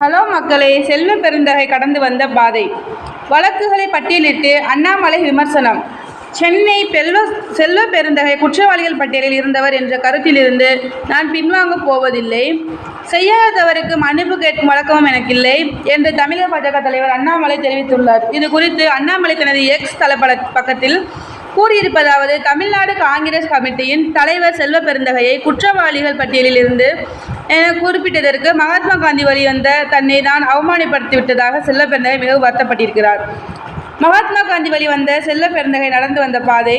Hello மக்களே, செல்வ பெருந்தகை கடந்து வந்த பாதை வழக்குகளை பட்டியலிட்டு அண்ணாமலை விமர்சனம். சென்னை செல்வ பெருந்தகை குற்றவாளிகள் பட்டியலில் இருந்தவர் என்ற கருத்திலிருந்து நான் பின்வாங்கப் போவதில்லை. செய்யாத தவறுக்கு மன்னிப்பு கேட்கும் வழக்கமும் எனக்கில்லை என்று தமிழக பாஜக தலைவர் அண்ணாமலை தெரிவித்துள்ளார். இது குறித்து அண்ணாமலை தனது எக்ஸ் தள பக்கத்தில் கூறியிருப்பதாவது: தமிழ்நாடு காங்கிரஸ் கமிட்டியின் தலைவர் செல்வ பெருந்தகையை குற்றவாளிகள் பட்டியலில் இருந்து என குறிப்பிட்டதற்கு மகாத்மா காந்தி வழி வந்த தன்னை தான் அவமானப்படுத்திவிட்டதாக செல்வ பெருந்தகை மிகவும் வருத்தப்பட்டிருக்கிறார். மகாத்மா காந்தி வழி வந்த செல்வ பெருந்தகை நடந்து வந்த பாதை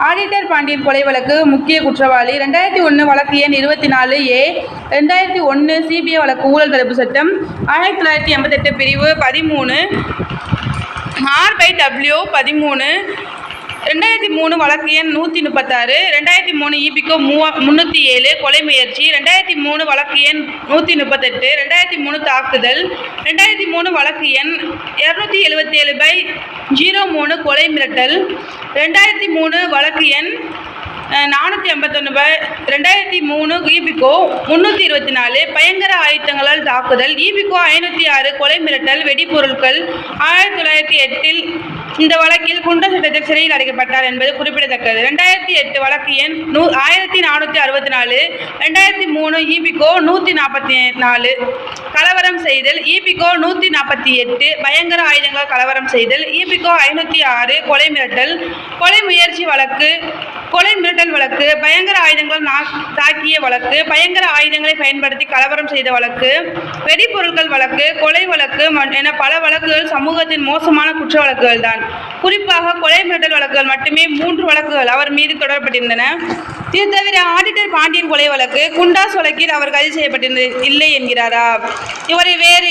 ஆடிட்டர் பாண்டியன் கொலை வழக்கு முக்கிய குற்றவாளி 2001 வழக்கு எண் 24A 2001 CBI வழக்கு ஊழல் தடுப்பு சட்டம் 1988 பிரிவு 13 R/W 13 2003 வழக்கு எண் 136 2003 EPCO 307 கொலை முயற்சி 2003 வழக்கு எண் 138 2003 தாக்குதல் 2003 வழக்கு எண் 277/03 கொலை மிரட்டல் 2003 வழக்கு எண் 451 2003 EPCO 324 பயங்கர ஆயுதங்களால் தாக்குதல் EPCO 506 கொலை மிரட்டல் வெடிபொருட்கள் 1908 இந்த வழக்கில் குண்டர் சட்டத்தில் சிறையில் அடைக்கப்பட்டார் என்பது குறிப்பிடத்தக்கது. 2008 வழக்கு எண் 1464 2003 EPCO 144 கலவரம் செய்தல் EPCO 148 பயங்கர ஆயுதங்கள் கலவரம் செய்தல் EPCO 506 கொலை மிரட்டல் கொலை முயற்சி வழக்கு கொலை மிரட்டல் வழக்கு பயங்கர ஆயுதங்கள் தாக்கிய வழக்கு பயங்கர ஆயுதங்களை பயன்படுத்தி கலவரம் செய்த வழக்கு வெடிபொருட்கள் வழக்கு கொலை வழக்கு என பல வழக்குகள் சமூகத்தின் மோசமான குற்ற வழக்குகள் தான். குறிப்பாக கொலை மிரட்டல் வழக்குகள் மட்டுமே 3 வழக்குகள் அவர் மீது தொடரப்பட்டிருந்தன. இது தவிர ஆடிட்டர் பாண்டியன் கொலை வழக்கு குண்டாஸ் வழக்கில் அவர் கைது செய்யப்பட்டிருந்தது இல்லை என்கிறாரா? இவரை வேறு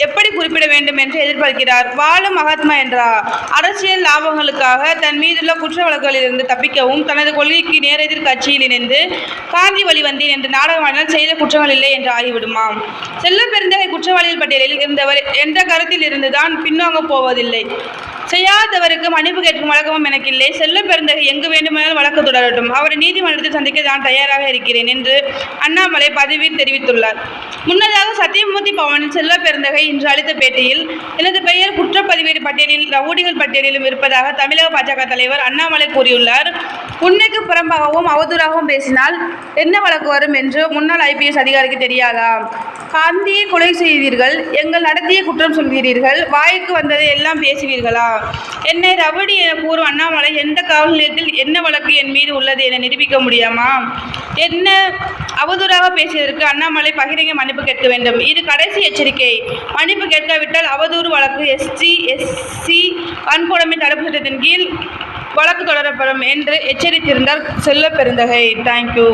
எப்படி குறிப்பிட வேண்டும் என்று எதிர்பார்க்கிறார். வாழும் மகாத்மா என்றார். அரசியல் லாபங்களுக்காக தன் மீதுள்ள குற்ற வழக்குகளில் இருந்து தப்பிக்கவும் தனது கொள்கைக்கு நேரெதிர் கட்சியில் இணைந்து காந்தி வழி வந்தேன் என்று நாடகமாடினால் செய்த குற்றங்கள் இல்லை என்று ஆகிவிடுமாம். செல்வ பெருந்தகை குற்றவாளிகள் பட்டியலில் இருந்தவர் என்ற கருத்தில் இருந்துதான் பின்வாங்கப் போவதில்லை. செய்யாதவருக்கு மன்னிப்பு கேட்கும் வழக்கமும் எனக்கில்லை. செல்வ பெருந்தகை எங்கு வேண்டுமானாலும் வழக்கு தொடரட்டும். அவரை நீதிமன்றத்தில் சந்திக்க நான் தயாராக இருக்கிறேன் என்று அண்ணாமலை பதிவில் தெரிவித்துள்ளார். முன்னதாக சத்தியமூர்த்தி பவனில் செல்வ பெருந்தகை இன்று அளித்த பேட்டியில், எனது பெயர் குற்றப்பதிவேடு பட்டியலில் ரவுடிகள் பட்டியலிலும் இருப்பதாக தமிழக பாஜக தலைவர் அண்ணாமலை கூறியுள்ளார். உண்மைக்கு புறம்பாகவும் அவதூறாகவும் பேசினால் என்ன வழக்கு வரும் என்று முன்னாள் IPS அதிகாரிக்கு தெரியாதா? காந்தியை கொலை செய்தீர்கள், எங்கள் நடத்திய குற்றம் சொல்கிறீர்கள், வாய்க்கு வந்ததை எல்லாம் பேசுவீர்களா? என்னை ரவுடி என கூறும் அண்ணாமலை எந்த காவல் நிலையத்தில் என்ன வழக்கு என் மீது உள்ளது என நிரூபிக்க முடியுமா? என்ன அவதூறாக பேசியதற்கு அண்ணாமலை பகிரங்க மன்னிப்பு கேட்க வேண்டும். இது கடைசி எச்சரிக்கை. மன்னிப்பு கேட்காவிட்டால் அவதூறு வழக்கு SC வன்கொடுமை தடுப்பு சட்டத்தின் கீழ் வழக்கு தொடரப்படும் என்று எச்சரித்திருந்தார் செல்வ பெருந்தகை. தேங்க்யூ.